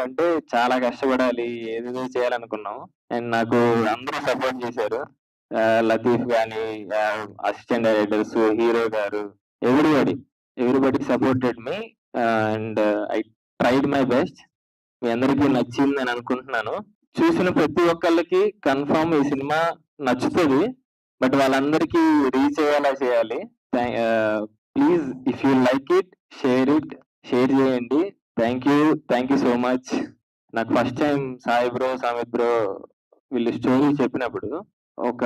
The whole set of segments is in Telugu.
అంటే చాలా కష్టపడాలి. ఏదేదో చేయాలనుకున్నాం. అండ్ నాకు అందరూ సపోర్ట్ చేశారు. లతీఫ్ గాని, అసిస్టెంట్ డైరెక్టర్స్, హీరో గారు, everybody, everybody supported me. And I tried my best. మీ అందరికీ నచ్చిందని అనుకుంటున్నాను. చూసిన ప్రతి ఒక్కళ్ళకి కన్ఫర్మ్ ఈ సినిమా నచ్చుతది. బట్ వాళ్ళందరికీ రీచ్ అయ్యేలా చేయాలి. Please if you like it, share it. Share చేయండి. Thank you so much. నాకు first time Sai bro, Samit bro వీళ్ళు స్టోరీ చెప్పినప్పుడు ఒక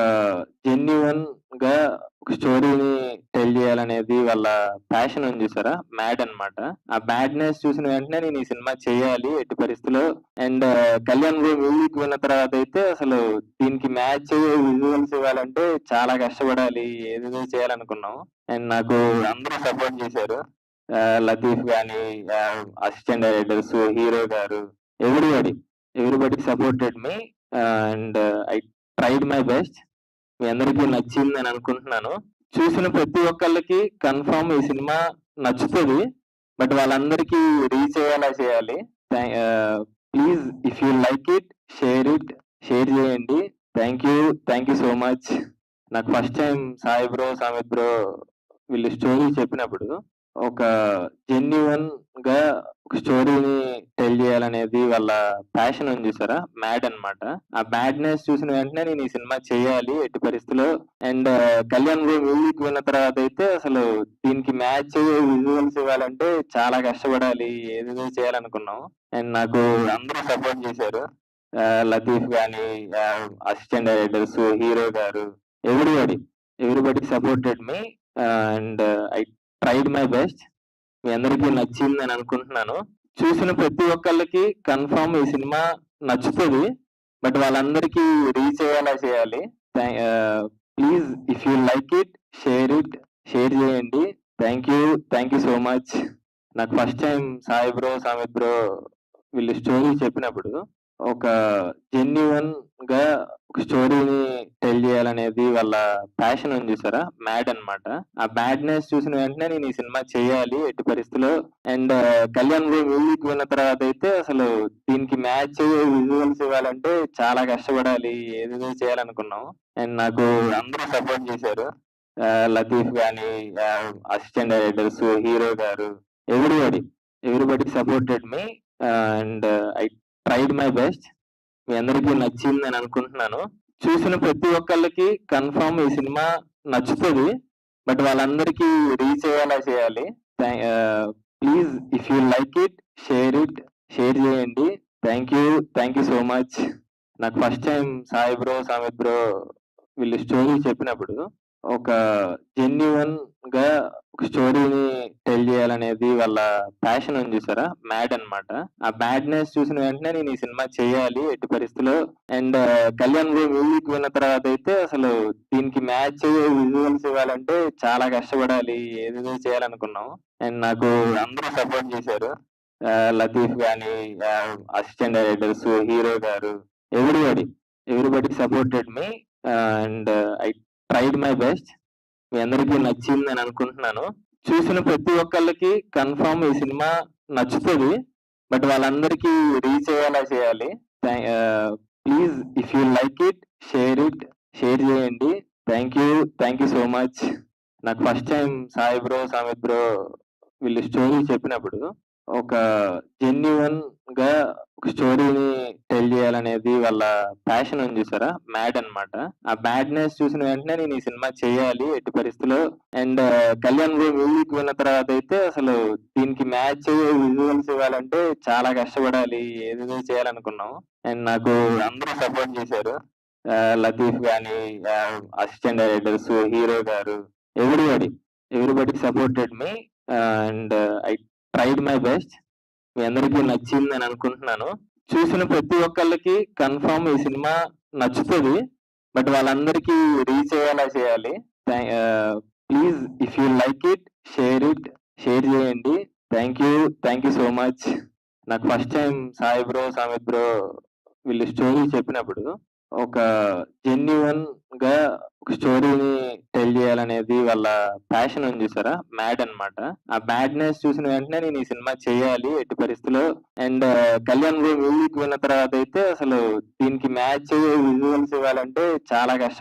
జెన్యూన్‌గా ఒక స్టోరీని టెల్ చేయాలనేది వాళ్ళ ప్యాషన్ ఉంది చూసారా? మ్యాడ్ అన్నమాట. ఆ మ్యాడ్‌నెస్ చూసిన వెంటనే నేను ఈ సినిమా చేయాలి ఎట్టి పరిస్థితిలో. అండ్ కళ్యాణ్ బ్రో మ్యూజిక్ విన్న తర్వాత అయితే అసలు దీనికి మ్యాచ్ అయ్యే విజువల్స్ ఇవ్వాలంటే చాలా కష్టపడాలి. ఏదేదో చేయాలనుకున్నాం. అండ్ నాకు అందరూ సపోర్ట్ చేశారు. లతీఫ్ గాని, అసిస్టెంట్ డైరెక్టర్స్, హీరో గారు, everybody, everybody supported me. And I tried my best. మీ అందరికీ నచ్చిందని అనుకుంటున్నాను. చూసిన ప్రతి ఒక్కళ్ళకి కన్ఫర్మ్ ఈ సినిమా నచ్చుతది. బట్ వాళ్ళందరికీ రీచ్ అయ్యేలా చేయాలి. Please if you like it, share it. Share చేయండి. Thank you so much. నాకు first time Sai bro, Samit bro వీళ్ళు స్టోరీ చెప్పినప్పుడు ఒక జెన్యూన్‌గా ఒక స్టోరీని టెల్ చేయాలనేది వాళ్ళ ప్యాషన్ ఉంది చూసారా? మ్యాడ్ అన్నమాట. ఆ మ్యాడ్‌నెస్ చూసిన వెంటనే నేను ఈ సినిమా చేయాలి ఎట్టి పరిస్థితిలో. అండ్ కళ్యాణ్ బ్రో మ్యూజిక్ విన్న తర్వాత అయితే అసలు దీనికి మ్యాచ్ అయ్యే విజువల్స్ ఇవ్వాలంటే చాలా కష్టపడాలి. ఏదేదో చేయాలనుకున్నాం. అండ్ నాకు అందరూ సపోర్ట్ చేశారు. లతీఫ్ గాని, అసిస్టెంట్ డైరెక్టర్స్, హీరో గారు, everybody, everybody supported me. And I tried my best. మీ అందరికీ నచ్చిందని అనుకుంటున్నాను. చూసిన ప్రతి ఒక్కళ్ళకి కన్ఫర్మ్ ఈ సినిమా నచ్చుతది. బట్ వాళ్ళందరికీ రీచ్ అయ్యేలా చేయాలి. Please if you like it, share it. Share చేయండి. Thank you so much. నాకు first time Sai bro, Samit bro వీళ్ళు స్టోరీ చెప్పినప్పుడు ఒక జెన్యూన్‌గా ఒక స్టోరీని టెల్ చేయాలనేది వాళ్ళ ప్యాషన్ ఉంది చూసారా? మ్యాడ్ అన్నమాట. ఆ మ్యాడ్‌నెస్ చూసిన వెంటనే నేను ఈ సినిమా చేయాలి ఎట్టి పరిస్థితిలో. అండ్ కళ్యాణ్ బ్రో మ్యూజిక్ విన్న తర్వాత అయితే అసలు దీనికి మ్యాచ్ అయ్యే విజువల్స్ ఇవ్వాలంటే చాలా కష్టపడాలి. ఏదేదో చేయాలనుకున్నాం. అండ్ నాకు అందరూ సపోర్ట్ చేశారు. లతీఫ్ గాని, అసిస్టెంట్ డైరెక్టర్స్, హీరో గారు, everybody, everybody supported me. And I tried my best. మీ అందరికీ నచ్చిందని అనుకుంటున్నాను. చూసిన ప్రతి ఒక్కళ్ళకి కన్ఫర్మ్ ఈ సినిమా నచ్చుతది. బట్ వాళ్ళందరికీ రీచ్ అయ్యేలా చేయాలి. Please if you like it, share it. Share చేయండి. Thank you so much. నాకు first time Sai bro, Samit bro వీళ్ళు స్టోరీ చెప్పినప్పుడు ఒక జెన్యూన్‌గా ఒక స్టోరీని టెల్ చేయాలనేది వాళ్ళ ప్యాషన్ ఉంది చూసారా? మ్యాడ్ అన్నమాట. ఆ మ్యాడ్‌నెస్ చూసిన వెంటనే నేను ఈ సినిమా చేయాలి ఎట్టి పరిస్థితిలో. అండ్ కళ్యాణ్ బ్రో మ్యూజిక్ విన్న తర్వాత అయితే అసలు దీనికి మ్యాచ్ అయ్యే విజువల్స్ ఇవ్వాలంటే చాలా కష్టపడాలి. ఏదేదో చేయాలనుకున్నాం. అండ్ నాకు అందరూ సపోర్ట్ చేశారు. లతీఫ్ గాని, అసిస్టెంట్ డైరెక్టర్స్, హీరో గారు, everybody, everybody supported me. And I tried my best. మీ అందరికీ నచ్చిందని అనుకుంటున్నాను. చూసిన ప్రతి ఒక్కళ్ళకి కన్ఫర్మ్ ఈ సినిమా నచ్చుతది. బట్ వాళ్ళందరికీ రీచ్ అయ్యేలా చేయాలి. Please if you like it, share it. Share చేయండి. Thank you so much. నాకు first time Sai bro, Samit bro వీళ్ళు స్టోరీ చెప్పినప్పుడు ఒక జెన్యూన్‌గా ఒక స్టోరీని టెల్ చేయాలనేది వాళ్ళ ప్యాషన్ ఉంది చూసారా? మ్యాడ్ అన్నమాట. ఆ మ్యాడ్‌నెస్ చూసిన వెంటనే నేను ఈ సినిమా చేయాలి ఎట్టి పరిస్థితిలో. అండ్ కళ్యాణ్ బ్రో మ్యూజిక్ విన్న తర్వాత అయితే అసలు దీనికి మ్యాచ్ అయ్యే విజువల్స్ ఇవ్వాలంటే చాలా కష్టపడాలి. ఏదేదో చేయాలనుకున్నాం. అండ్ నాకు అందరూ సపోర్ట్ చేశారు. లతీఫ్ గాని, అసిస్టెంట్ డైరెక్టర్స్, హీరో గారు, everybody, everybody supported me. And I tried my best. మీ అందరికీ నచ్చిందని అనుకుంటున్నాను. చూసిన ప్రతి ఒక్కళ్ళకి కన్ఫర్మ్ ఈ సినిమా నచ్చుతది. బట్ వాళ్ళందరికీ రీచ్ అయ్యేలా చేయాలి. Please if you like it, share it. Share చేయండి. Thank you so much. నాకు first time Sai bro, Samit bro వీళ్ళు స్టోరీ చెప్పినప్పుడు ఒక జెన్యూన్‌గా ఒక స్టోరీని టెల్ జేయాలనేది వాళ్ళ ప్యాషన్ ఉంది చూసారా? మ్యాడ్ అన్నమాట. ఆ మ్యాడ్‌నెస్ చూసిన వెంటనే నేను ఈ సినిమా చేయాలి ఎట్టి పరిస్థితిలో. అండ్ 'కళ్యాణ్ మూవీ' మ్యూజిక్ విన్న తర్వాతయితే అసలు దీనికి మ్యాచ్ విజువల్స్ ఇవ్వాలంటే చాలా కష్టం.